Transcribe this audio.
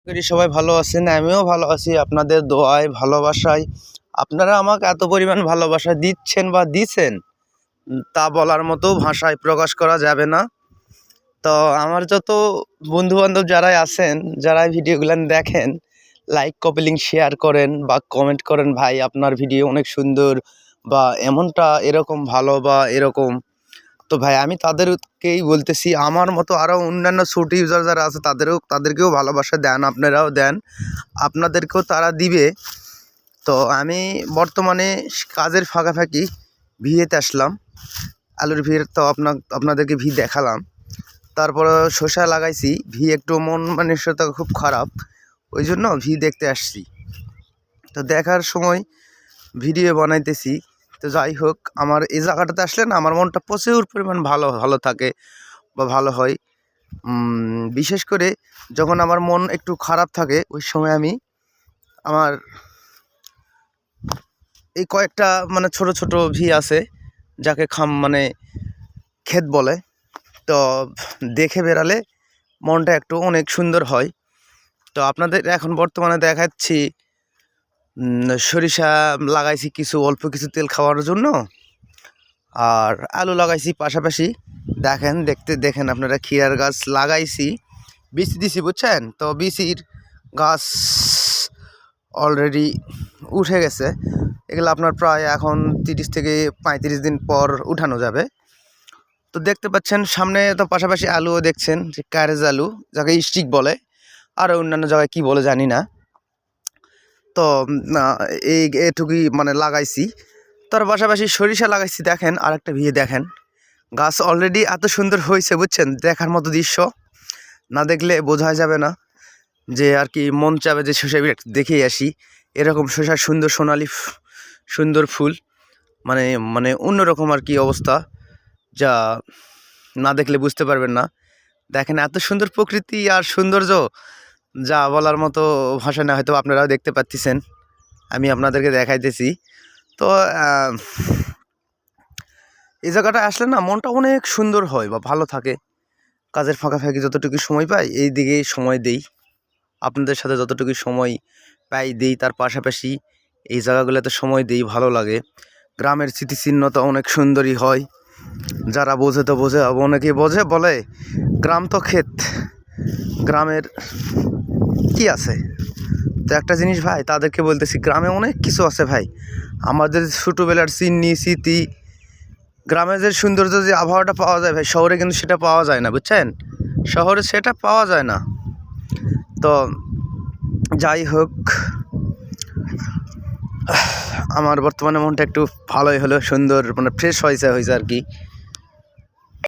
করি সবাই ভালো আছেন, আমিও ভালো আছি আপনাদের দোয়ায় ভালোবাসায়। আপনারা আমাকে এত পরিমাণ ভালোবাসা দিচ্ছেন বা দিছেন, তা বলার মতো ভাষায় প্রকাশ করা যাবে না। তো আমার যত বন্ধুবান্ধব যারাই আছেন, যারা ভিডিওগুলো দেখেন, লাইক কপি লিঙ্ক শেয়ার করেন বা কমেন্ট করেন, ভাই আপনার ভিডিও অনেক সুন্দর বা এমনটা এরকম ভালো বা এরকম। তো ভাই আমি তাদেরকেই বলতেছি, আমার মতো আরও অন্যান্য ছোট ইউজার যারা আছে তাদেরকেও ভালোবাসা দেন, আপনারাও দেন, আপনাদেরকেও তারা দিবে। তো আমি বর্তমানে কাজের ফাঁকাফাঁকি ভিয়েতে আসলাম, আলুর ভিড় তো আপনাদেরকে ভি দেখালাম। তারপরে শসা লাগাইছি, ভি একটু মন মানসিকতা খুব খারাপ, ওই জন্য ভি দেখতে আসছি। তো দেখার সময় ভিডিও বানাইতেছি। তো যাই হোক, আমার এই জায়গাটাতে আসলে না আমার মনটা প্রচুর পরিমাণ ভালো থাকে বা ভালো হয়। বিশেষ করে যখন আমার মন একটু খারাপ থাকে, ওই সময় আমি আমার এই কয়েকটা মানে ছোট ছোট ভি আছে, যাকে ক্ষেত বলে। তো দেখে বেড়ালে মনটা একটু অনেক সুন্দর হয়। তো আপনাদের এখন বর্তমানে দেখাচ্ছি, সরিষা লাগাইছি কিছু, অল্প কিছু তেল খাওয়ার জন্য, আর আলু লাগাইছি পাশাপাশি। দেখেন আপনারা, খিয়ার গাছ লাগাইছি, বিচি দিছি, বুঝছেন? তো বিচির গাছ অলরেডি উঠে গেছে। এগুলো আপনার প্রায় এখন 30 থেকে 35 দিন পর উঠানো যাবে। তো দেখতে পাচ্ছেন সামনে, তো পাশাপাশি আলুও দেখছেন, যে ক্যারেজ আলু, যাকে স্টিক বলে, আর অন্যান্য জায়গায় কি বলে জানি না। তো এটুকুই লাগাইছি। তার পাশাপাশি সরিষা লাগাইছি। দেখেন আরেকটা ভিয়ে দেখেন, গাছ অলরেডি এত সুন্দর হয়েছে, বুঝছেন? দেখার মতো দৃশ্য, না দেখলে বোঝা যাবে না, যে আর কি মন চাবে যে শসা দেখেই আসি। এরকম শসা সুন্দর সোনালি সুন্দর ফুল, অন্যরকম আর কি অবস্থা, যা না দেখলে বুঝতে পারবেন না। দেখেন এত সুন্দর প্রকৃতি আর সৌন্দর্য, যা বলার মতো ভাষা না, হয়তো আপনারাও দেখতে পাচ্ছেন, আমি আপনাদেরকে দেখাইতেছি। তো এই জায়গাটা আসলে না মনটা অনেক সুন্দর হয় বা ভালো থাকে। কাজের ফাঁকাফাঁকি যতটুকু সময় পাই এই দিকে সময় দেই, আপনাদের সাথে যতটুকু সময় পাই দেই, তার পাশাপাশি এই জায়গাগুলোতে সময় দেই, ভালো লাগে। গ্রামের স্মৃতিচিহ্নতা অনেক সুন্দরই হয়, যারা বোঝে তো বোঝে, অনেকে বোঝে বলে গ্রাম তো ক্ষেত, গ্রামের কি আছে। তো একটা জিনিস ভাই তাদেরকে বলতেছি, গ্রামে অনেক কিছু আছে ভাই, আমাদের ছোটোবেলার চিন্নি স্মৃতি, গ্রামের যে সৌন্দর্য, যে আবহাওয়াটা পাওয়া যায় ভাই, শহরে কিন্তু সেটা পাওয়া যায় না, বুঝছেন? শহরে সেটা পাওয়া যায় না। তো যাই হোক, আমার বর্তমানে মনটা একটু ভালোই হলো, সুন্দর ফ্রেশ হয়েছে আর কি।